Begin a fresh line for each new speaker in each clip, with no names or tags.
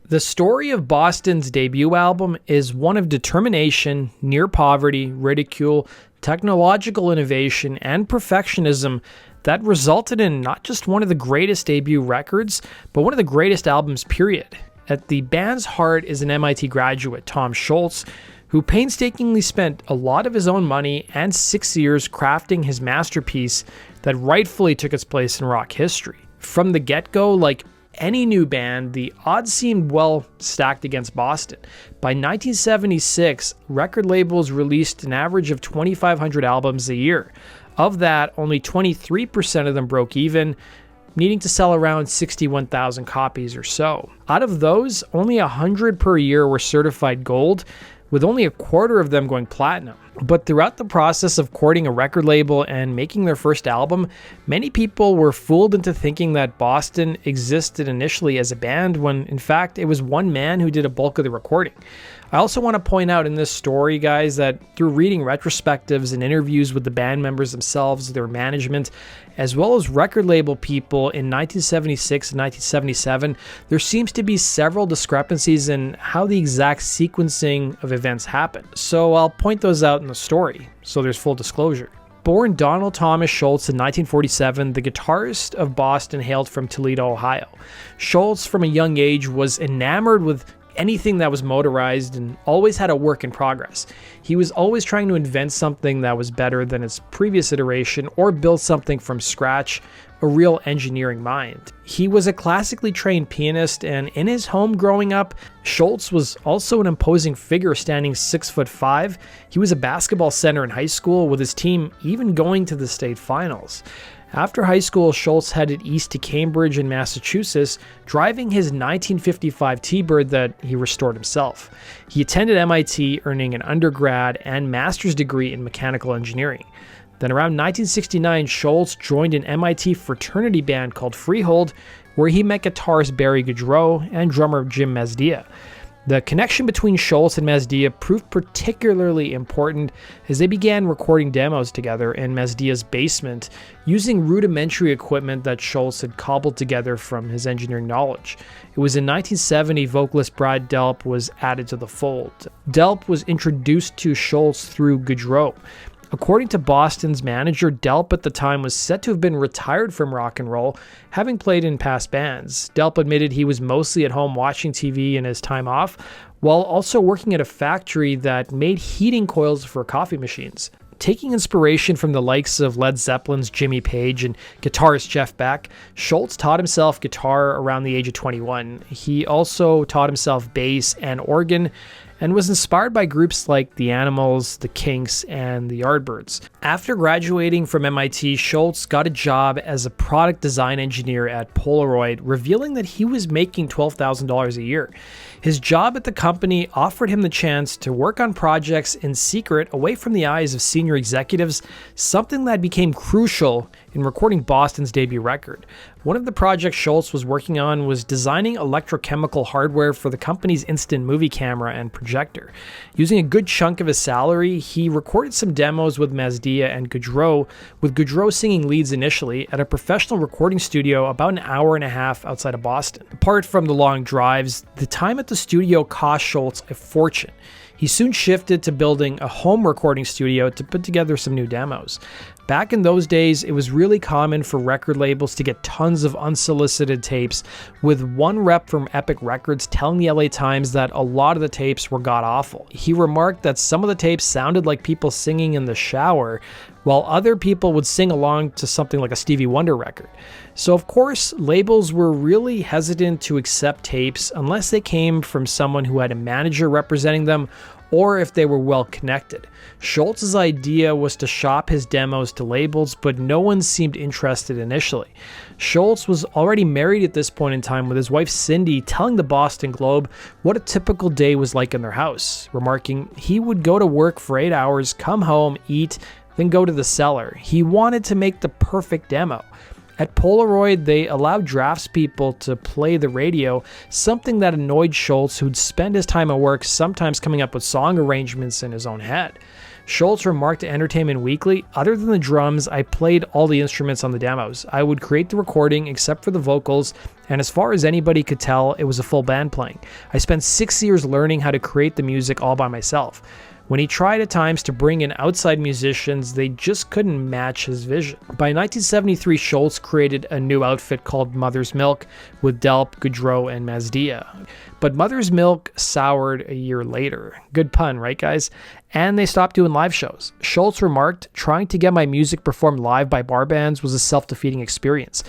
The story of Boston's debut album is one of determination, near poverty, ridicule, technological innovation, and perfectionism that resulted in not just one of the greatest debut records, but one of the greatest albums, period. At the band's heart is an MIT graduate, Tom Scholz, who painstakingly spent a lot of his own money and 6 years crafting his masterpiece that rightfully took its place in rock history. From the get-go, like any new band, the odds seemed well stacked against Boston. By 1976, record labels released an average of 2,500 albums a year. Of that, only 23% of them broke even, needing to sell around 61,000 copies or so. Out of those, only 100 per year were certified gold, with only a quarter of them going platinum. But throughout the process of courting a record label and making their first album, many people were fooled into thinking that Boston existed initially as a band when, in fact, it was one man who did a bulk of the recording. I also want to point out in this story, guys, that through reading retrospectives and interviews with the band members themselves, their management, as well as record label people in 1976 and 1977, there seems to be several discrepancies in how the exact sequencing of events happened. So I'll point those out in the story, so there's full disclosure. Born Donald Thomas Scholz in 1947, the guitarist of Boston hailed from Toledo, Ohio. Scholz, from a young age, was enamored with anything that was motorized and always had a work in progress. He was always trying to invent something that was better than its previous iteration or build something from scratch, a real engineering mind. He was a classically trained pianist, and in his home growing up, Scholz was also an imposing figure standing 6'5". He was a basketball center in high school, with his team even going to the state finals. After high school, Scholz headed east to Cambridge in Massachusetts, driving his 1955 T-Bird that he restored himself. He attended MIT, earning an undergrad and master's degree in mechanical engineering. Then around 1969, Scholz joined an MIT fraternity band called Freehold, where he met guitarist Barry Goudreau and drummer Jim Mazdia. The connection between Scholz and Mazdia proved particularly important as they began recording demos together in Mazdia's basement using rudimentary equipment that Scholz had cobbled together from his engineering knowledge. It was in 1970 vocalist Brad Delp was added to the fold. Delp was introduced to Scholz through Goudreau. According to Boston's manager, Delp at the time was said to have been retired from rock and roll, having played in past bands. Delp admitted he was mostly at home watching TV in his time off, while also working at a factory that made heating coils for coffee machines. Taking inspiration from the likes of Led Zeppelin's Jimmy Page and guitarist Jeff Beck, Scholz taught himself guitar around the age of 21. He also taught himself bass and organ, and was inspired by groups like The Animals, The Kinks, and The Yardbirds. After graduating from MIT, Scholz got a job as a product design engineer at Polaroid, revealing that he was making $12,000 a year. His job at the company offered him the chance to work on projects in secret away from the eyes of senior executives, something that became crucial in recording Boston's debut record. One of the projects Scholz was working on was designing electrochemical hardware for the company's instant movie camera and projector. Using a good chunk of his salary, he recorded some demos with Mazdia and Goudreau, with Goudreau singing leads initially at a professional recording studio about an hour and a half outside of Boston. Apart from the long drives, the time at the studio cost Scholz a fortune. He soon shifted to building a home recording studio to put together some new demos. Back in those days, it was really common for record labels to get tons of unsolicited tapes, with one rep from Epic Records telling the LA Times that a lot of the tapes were god-awful. He remarked that some of the tapes sounded like people singing in the shower, while other people would sing along to something like a Stevie Wonder record. So of course, labels were really hesitant to accept tapes unless they came from someone who had a manager representing them, or if they were well connected. Scholz's idea was to shop his demos to labels, but no one seemed interested initially. Scholz was already married at this point in time, with his wife Cindy telling the Boston Globe what a typical day was like in their house, remarking he would go to work for 8 hours, come home, eat, then go to the cellar. He wanted to make the perfect demo. At Polaroid, they allowed draftspeople to play the radio, something that annoyed Scholz, who'd spend his time at work sometimes coming up with song arrangements in his own head. Scholz remarked to Entertainment Weekly, "Other than the drums, I played all the instruments on the demos. I would create the recording except for the vocals, And as far as anybody could tell, it was a full band playing. I spent 6 years learning how to create the music all by myself. When he tried at times to bring in outside musicians, they just couldn't match his vision. By 1973, Scholz created a new outfit called Mother's Milk with Delp, Goudreau, and Mazdia. But Mother's Milk soured a year later. Good pun, right guys? And they stopped doing live shows. Scholz remarked, "Trying to get my music performed live by bar bands was a self-defeating experience.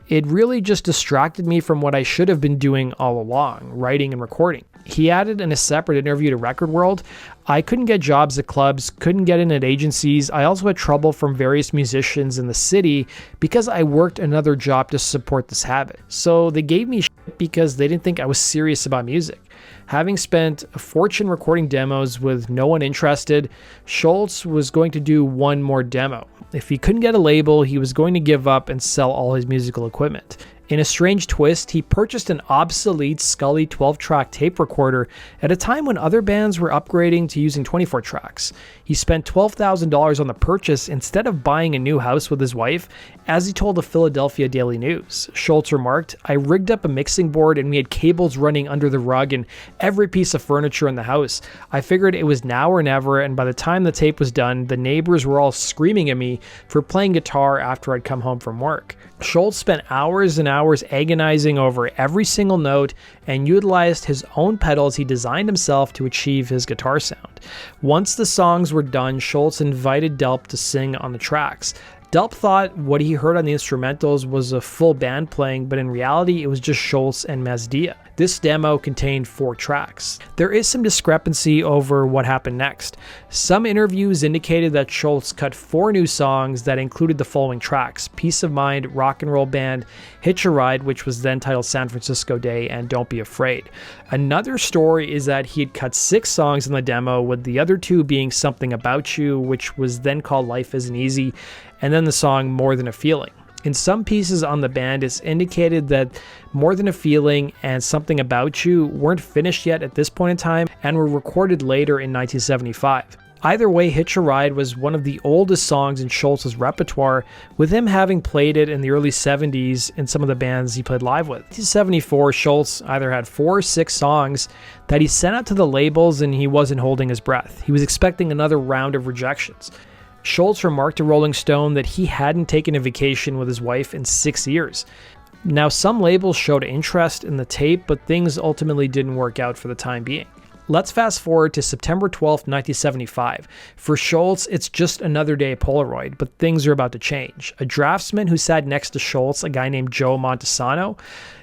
It really just distracted me from what I should have been doing all along, writing and recording." He added in a separate interview to Record World, "I couldn't get jobs at clubs, couldn't get in at agencies. I also had trouble from various musicians in the city because I worked another job to support this habit. So they gave me shit because they didn't think I was serious about music." Having spent a fortune recording demos with no one interested, Scholz was going to do one more demo. If he couldn't get a label, he was going to give up and sell all his musical equipment. In a strange twist, he purchased an obsolete Scully 12-track tape recorder at a time when other bands were upgrading to using 24 tracks. He spent $12,000 on the purchase instead of buying a new house with his wife, as he told the Philadelphia Daily News. Scholz remarked, "I rigged up a mixing board and we had cables running under the rug and every piece of furniture in the house. I figured it was now or never, and by the time the tape was done, the neighbors were all screaming at me for playing guitar after I'd come home from work." Scholz spent hours and hours agonizing over every single note and utilized his own pedals he designed himself to achieve his guitar sound. Once the songs were done, Scholz invited Delp to sing on the tracks. Delp thought what he heard on the instrumentals was a full band playing, but in reality it was just Scholz and Mazdia. This demo contained 4 tracks. There is some discrepancy over what happened next. Some interviews indicated that Scholz cut 4 new songs that included the following tracks: Peace of Mind, Rock and Roll Band, Hitch a Ride, which was then titled San Francisco Day, and Don't Be Afraid. Another story is that he had cut 6 songs in the demo, with the other 2 being Something About You, which was then called Life Isn't Easy, and then the song More Than a Feeling. In some pieces on the band, it's indicated that More Than a Feeling and Something About You weren't finished yet at this point in time and were recorded later in 1975. Either way, Hitch a Ride was one of the oldest songs in Scholz's repertoire, with him having played it in the early 70s in some of the bands he played live with. In 1974, Scholz either had 4 or 6 songs that he sent out to the labels, and he wasn't holding his breath. He was expecting another round of rejections. Scholz remarked to Rolling Stone that he hadn't taken a vacation with his wife in 6 years. Now, some labels showed interest in the tape, but things ultimately didn't work out for the time being. Let's fast forward to September 12th, 1975. For Scholz, it's just another day at Polaroid, but things are about to change. A draftsman who sat next to Scholz, a guy named Joe Montesano,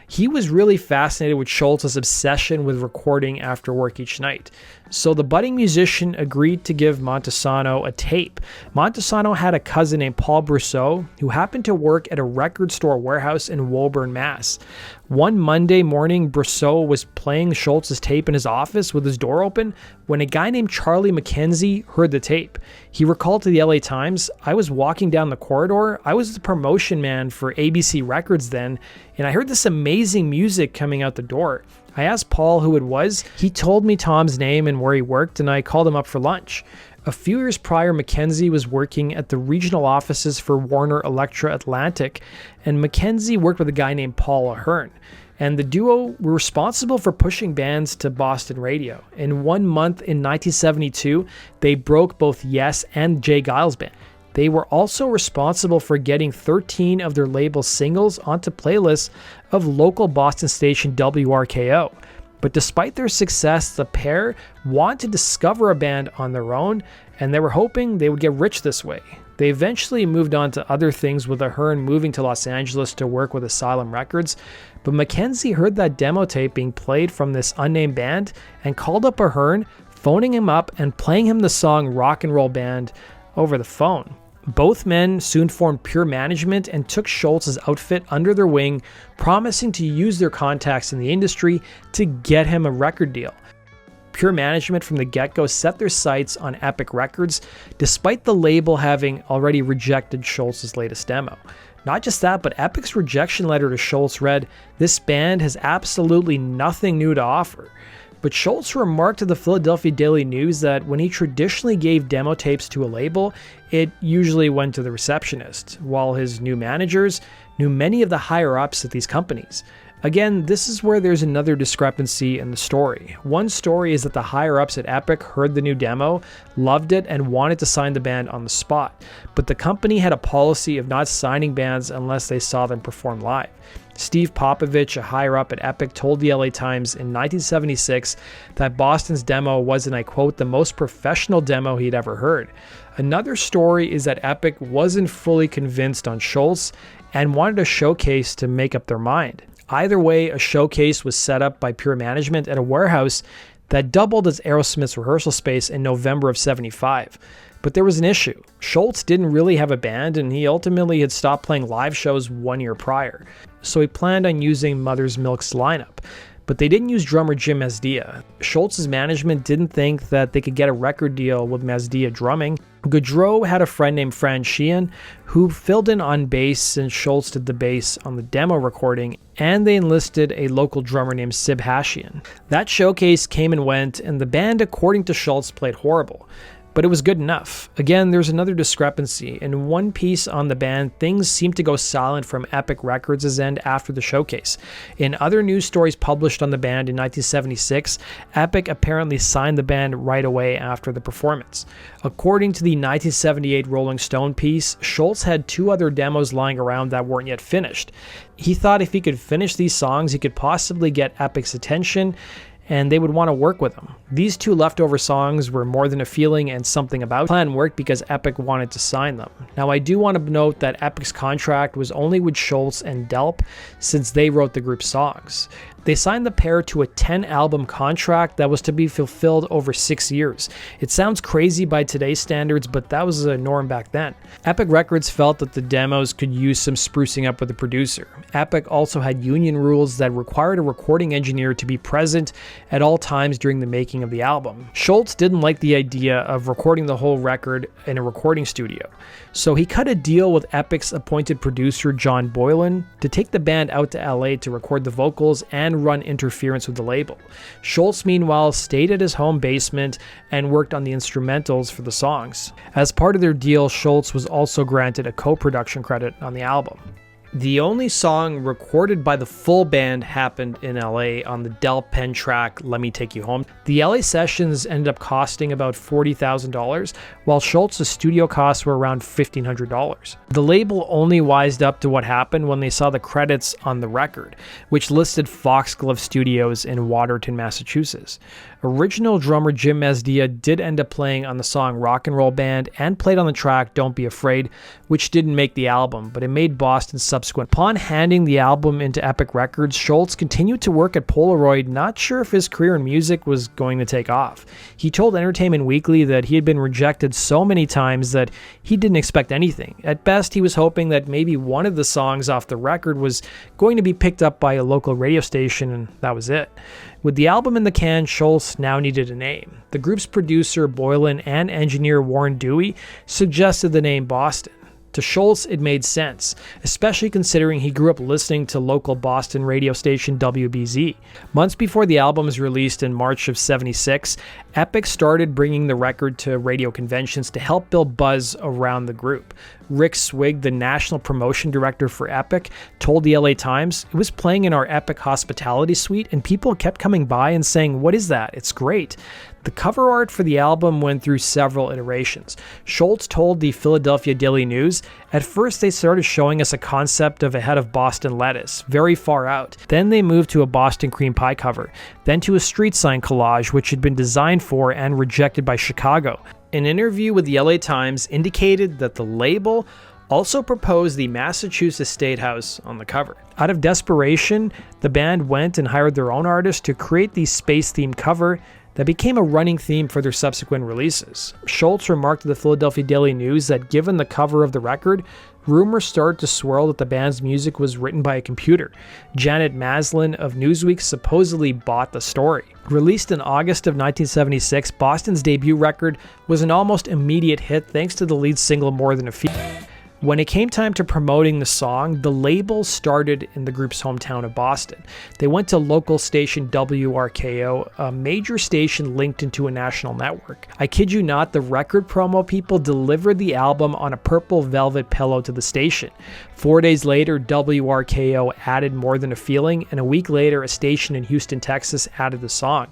he was really fascinated with Scholz's obsession with recording after work each night. So the budding musician agreed to give Montesano a tape. Montesano had a cousin named Paul Brousseau who happened to work at a record store warehouse in Woburn, Mass. One Monday morning, Brousseau was playing Scholz's tape in his office with his door open when a guy named Charlie McKenzie heard the tape. He recalled to the LA Times, "I was walking down the corridor. I was the promotion man for ABC Records then, and I heard this amazing music coming out the door. I asked Paul who it was. He told me Tom's name and where he worked, and I called him up for lunch." A few years prior, Mackenzie was working at the regional offices for Warner Elektra Atlantic, and Mackenzie worked with a guy named Paul Ahern. And the duo were responsible for pushing bands to Boston radio. In 1 month in 1972, they broke both Yes and Jay Giles' band. They were also responsible for getting 13 of their label's singles onto playlists of local Boston station WRKO. But despite their success, the pair wanted to discover a band on their own, and they were hoping they would get rich this way. They eventually moved on to other things, with Ahern moving to Los Angeles to work with Asylum Records, but Mackenzie heard that demo tape being played from this unnamed band and called up Ahern, phoning him up and playing him the song Rock and Roll Band over the phone. Both men soon formed Pure Management and took Scholz's outfit under their wing, promising to use their contacts in the industry to get him a record deal. Pure Management from the get-go set their sights on Epic Records, despite the label having already rejected Scholz's latest demo. Not just that, but Epic's rejection letter to Scholz read, "This band has absolutely nothing new to offer." But Scholz remarked to the Philadelphia Daily News that when he traditionally gave demo tapes to a label, it usually went to the receptionist, while his new managers knew many of the higher-ups at these companies. Again, this is where there's another discrepancy in the story. One story is that the higher-ups at Epic heard the new demo, loved it, and wanted to sign the band on the spot, but the company had a policy of not signing bands unless they saw them perform live. Steve Popovich, a higher-up at Epic, told the LA Times in 1976 that Boston's demo was, and I quote, the most professional demo he'd ever heard. Another story is that Epic wasn't fully convinced on Scholz and wanted a showcase to make up their mind. Either way, a showcase was set up by Pure Management at a warehouse that doubled as Aerosmith's rehearsal space in November of '75. But there was an issue. Scholz didn't really have a band, and he ultimately had stopped playing live shows 1 year prior. So he planned on using Mother's Milk's lineup. But they didn't use drummer Jim Mazdia. Scholz's management didn't think that they could get a record deal with Mazdia drumming. Gaudreau had a friend named Fran Sheehan who filled in on bass since Scholz did the bass on the demo recording, and they enlisted a local drummer named Sib Hashian. That showcase came and went, and the band, according to Scholz, played horrible. But it was good enough. Again, there's another discrepancy. In one piece on the band, things seemed to go silent from Epic Records' end after the showcase. In other news stories published on the band in 1976, Epic apparently signed the band right away after the performance. According to the 1978 Rolling Stone piece, Scholz had 2 other demos lying around that weren't yet finished. He thought if he could finish these songs, he could possibly get Epic's attention, and they would want to work with him. These 2 leftover songs were More Than a Feeling and Something About. The plan worked because Epic wanted to sign them. Now, I do want to note that Epic's contract was only with Scholz and Delp since they wrote the group's songs. They signed the pair to a 10-album contract that was to be fulfilled over 6 years. It sounds crazy by today's standards, but that was a norm back then. Epic Records felt that the demos could use some sprucing up with the producer. Epic also had union rules that required a recording engineer to be present at all times during the making of the album. Scholz didn't like the idea of recording the whole record in a recording studio, so he cut a deal with Epic's appointed producer John Boylan to take the band out to LA to record the vocals and run interference with the label. Scholz, meanwhile, stayed at his home basement and worked on the instrumentals for the songs. As part of their deal, Scholz was also granted a co-production credit on the album. The only song recorded by the full band happened in LA on the Del Penn track, Let Me Take You Home. The LA sessions ended up costing about $40,000, while Scholz's studio costs were around $1,500. The label only wised up to what happened when they saw the credits on the record, which listed Foxglove Studios in Watertown, Massachusetts. Original drummer Jim Mazdia did end up playing on the song Rock and Roll Band and played on the track Don't Be Afraid, which didn't make the album, but it made Boston subsequent. Upon handing the album into Epic Records, Scholz continued to work at Polaroid, not sure if his career in music was going to take off. He told Entertainment Weekly that he had been rejected so many times that he didn't expect anything. At best, he was hoping that maybe one of the songs off the record was going to be picked up by a local radio station, and that was it. With the album in the can, Scholz now needed a name. The group's producer, Boylan, and engineer Warren Dewey suggested the name Boston. To Scholz, it made sense, especially considering he grew up listening to local Boston radio station WBZ. Months before the album was released in March of '76, Epic started bringing the record to radio conventions to help build buzz around the group. Rick Swig, the national promotion director for Epic, told the LA Times, "It was playing in our Epic hospitality suite and people kept coming by and saying, 'What is that? It's great.'" The cover art for the album went through several iterations. Scholz told the Philadelphia Daily News, "At first they started showing us a concept of a head of Boston lettuce, very far out. Then they moved to a Boston cream pie cover, then to a street sign collage which had been designed for and rejected by Chicago." An interview with the LA Times indicated that the label also proposed the Massachusetts State House on the cover. Out of desperation, the band went and hired their own artist to create the space-themed cover that became a running theme for their subsequent releases. Scholz remarked to the Philadelphia Daily News that given the cover of the record, rumors started to swirl that the band's music was written by a computer. Janet Maslin of Newsweek supposedly bought the story. Released in August of 1976, Boston's debut record was an almost immediate hit thanks to the lead single More Than a Feeling. When it came time to promoting the song, the label started in the group's hometown of Boston. They went to local station WRKO, a major station linked into a national network. I kid you not, the record promo people delivered the album on a purple velvet pillow to the station. 4 days later, WRKO added More Than a Feeling, and a week later, a station in Houston, Texas added the song.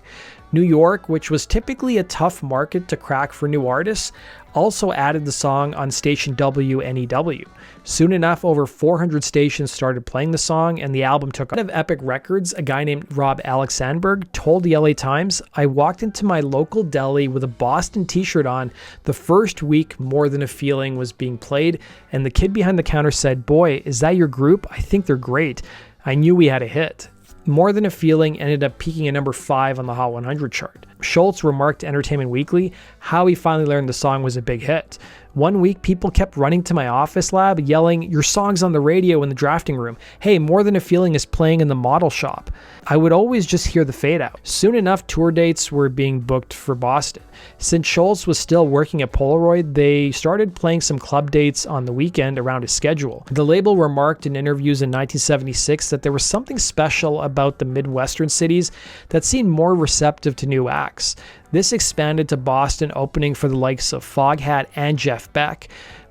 New York, which was typically a tough market to crack for new artists, also added the song on station WNEW. Soon enough, over 400 stations started playing the song, and the album took off. Out of Epic Records, a guy named Rob Alexandberg told the LA Times, "I walked into my local deli with a Boston t-shirt on the first week More Than a Feeling was being played, and the kid behind the counter said, 'Boy, is that your group? I think they're great.' I knew we had a hit." More Than a Feeling ended up peaking at number 5 on the Hot 100 chart. Scholz remarked to Entertainment Weekly how he finally learned the song was a big hit. "One week, people kept running to my office lab yelling, 'Your song's on the radio in the drafting room. Hey, More Than a Feeling is playing in the model shop.' I would always just hear the fade out." Soon enough, tour dates were being booked for Boston. Since Scholz was still working at Polaroid, they started playing some club dates on the weekend around his schedule. The label remarked in interviews in 1976 that there was something special about the Midwestern cities that seemed more receptive to new acts. This expanded to Boston, opening for the likes of Foghat and Jeff Beck.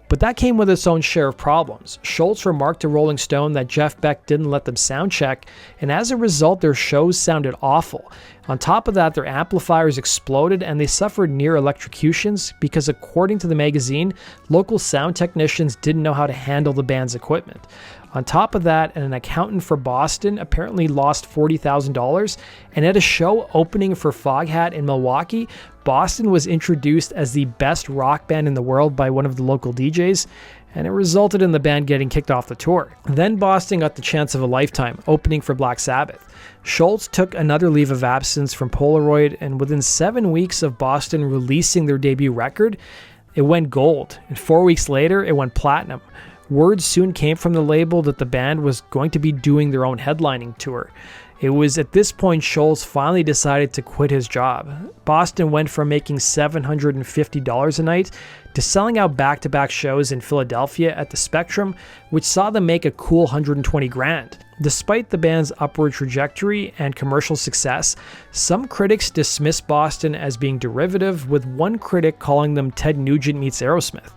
But that came with its own share of problems. Scholz remarked to Rolling Stone that Jeff Beck didn't let them sound check, and as a result, their shows sounded awful. On top of that, their amplifiers exploded and they suffered near electrocutions because, according to the magazine, local sound technicians didn't know how to handle the band's equipment. On top of that, an accountant for Boston apparently lost $40,000, and at a show opening for Foghat in Milwaukee, Boston was introduced as the best rock band in the world by one of the local DJs, and it resulted in the band getting kicked off the tour. Then Boston got the chance of a lifetime, opening for Black Sabbath. Scholz took another leave of absence from Polaroid, and within 7 weeks of Boston releasing their debut record, it went gold, and 4 weeks later, it went platinum. Word soon came from the label that the band was going to be doing their own headlining tour. It was at this point Scholz finally decided to quit his job. Boston went from making $750 a night to selling out back-to-back shows in Philadelphia at the Spectrum, which saw them make a cool $120,000. Despite the band's upward trajectory and commercial success, some critics dismissed Boston as being derivative, with one critic calling them Ted Nugent meets Aerosmith.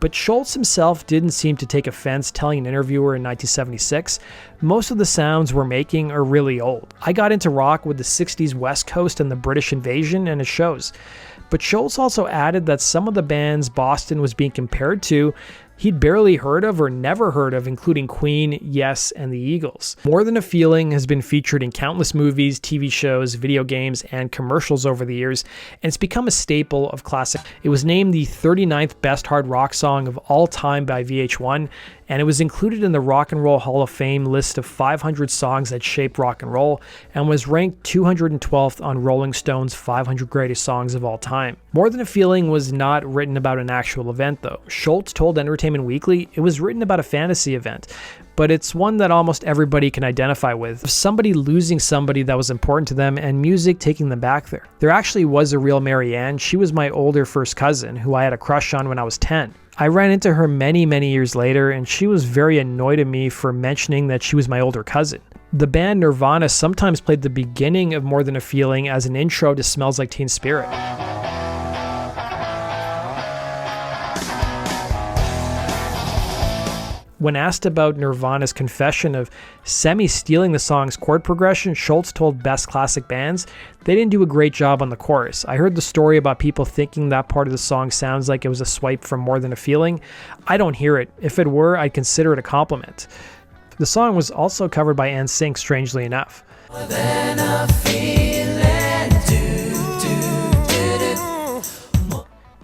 But Scholz himself didn't seem to take offense, telling an interviewer in 1976, "Most of the sounds we're making are really old. I got into rock with the 60s West Coast and the British invasion, and it shows." But Scholz also added that some of the bands Boston was being compared to he'd barely heard of or never heard of, including Queen, Yes, and the Eagles. More Than a Feeling has been featured in countless movies, TV shows, video games, and commercials over the years, and it's become a staple of classic. It was named the 39th best hard rock song of all time by VH1, and it was included in the Rock and Roll Hall of Fame list of 500 songs that shaped rock and roll, and was ranked 212th on Rolling Stone's 500 greatest songs of all time. More Than a Feeling was not written about an actual event, though. Scholz told Entertainment Weekly it was written about a fantasy event, but it's one that almost everybody can identify with. Somebody losing somebody that was important to them, and music taking them back there. There actually was a real Mary Ann. She was my older first cousin, who I had a crush on when I was 10. I ran into her many, many years later, and she was very annoyed at me for mentioning that she was my older cousin. The band Nirvana sometimes played the beginning of More Than a Feeling as an intro to Smells Like Teen Spirit. When asked about Nirvana's confession of semi-stealing the song's chord progression, Scholz told Best Classic Bands they didn't do a great job on the chorus. "I heard the story about people thinking that part of the song sounds like it was a swipe from More Than a Feeling. I don't hear it. If it were, I'd consider it a compliment." The song was also covered by NSYNC, strangely enough. More than a feeling,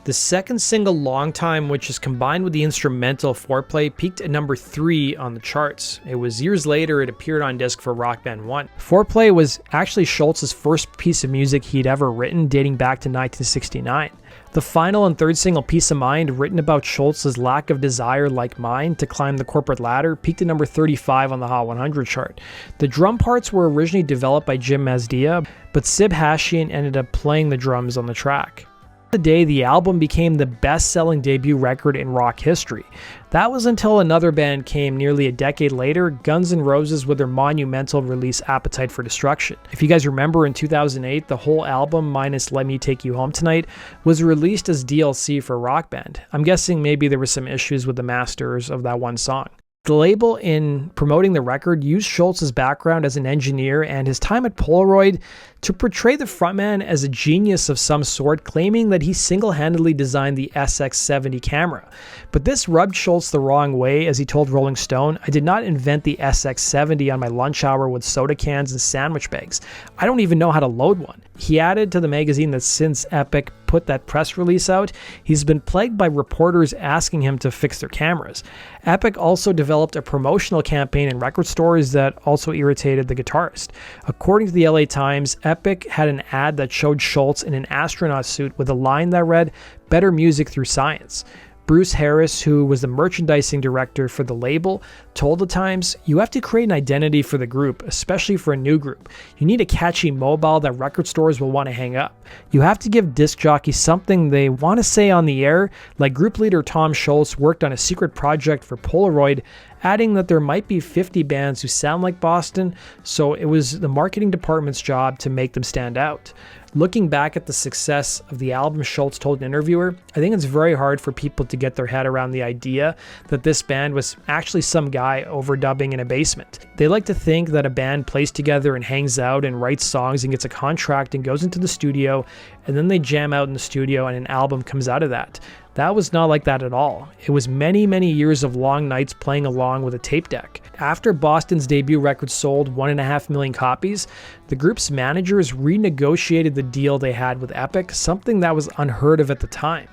The second single, Long Time, which is combined with the instrumental Foreplay, peaked at number 3 on the charts. It was years later it appeared on disc for Rock Band 1. Foreplay was actually Scholz's first piece of music he'd ever written, dating back to 1969. The final and third single, Peace of Mind, written about Scholz's lack of desire like mine to climb the corporate ladder, peaked at number 35 on the Hot 100 chart. The drum parts were originally developed by Jim Mazdia, but Sib Hashian ended up playing the drums on the track. The day the album became the best-selling debut record in rock history. That was until another band came nearly a decade later, Guns N' Roses, with their monumental release Appetite for Destruction. If you guys remember, in 2008, the whole album, minus Let Me Take You Home Tonight, was released as DLC for Rock Band. I'm guessing maybe there were some issues with the masters of that one song. The label, in promoting the record, used Scholz's background as an engineer and his time at Polaroid to portray the frontman as a genius of some sort, claiming that he single-handedly designed the SX70 camera. But this rubbed Scholz the wrong way, as he told Rolling Stone, "I did not invent the SX70 on my lunch hour with soda cans and sandwich bags. I don't even know how to load one." He added to the magazine that since Epic put that press release out, he's been plagued by reporters asking him to fix their cameras. Epic also developed a promotional campaign in record stores that also irritated the guitarist. According to the LA Times, Epic had an ad that showed Scholz in an astronaut suit with a line that read, "Better music through science." Bruce Harris, who was the merchandising director for the label, told the Times, "You have to create an identity for the group, especially for a new group. You need a catchy mobile that record stores will want to hang up. You have to give disc jockeys something they want to say on the air, like group leader Tom Scholz worked on a secret project for Polaroid, adding that there might be 50 bands who sound like Boston, so it was the marketing department's job to make them stand out." Looking back at the success of the album, Scholz told an interviewer, "I think it's very hard for people to get their head around the idea that this band was actually some guy overdubbing in a basement. They like to think that a band plays together and hangs out and writes songs and gets a contract and goes into the studio, and then they jam out in the studio and an album comes out of that. That was not like that at all. It was many, many years of long nights playing along with a tape deck." After Boston's debut record sold 1.5 million copies, the group's managers renegotiated the deal they had with Epic, something that was unheard of at the time.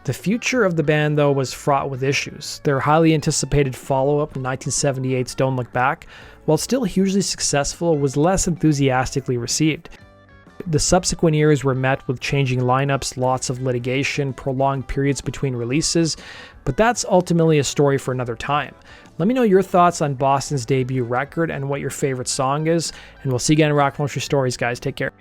The future of the band, though, was fraught with issues. Their highly anticipated follow-up, 1978's Don't Look Back, while still hugely successful, was less enthusiastically received. The subsequent years were met with changing lineups, lots of litigation, prolonged periods between releases, but that's ultimately a story for another time. Let me know your thoughts on Boston's debut record and what your favorite song is, and we'll see you again in Rock Culture Stories, guys. Take care.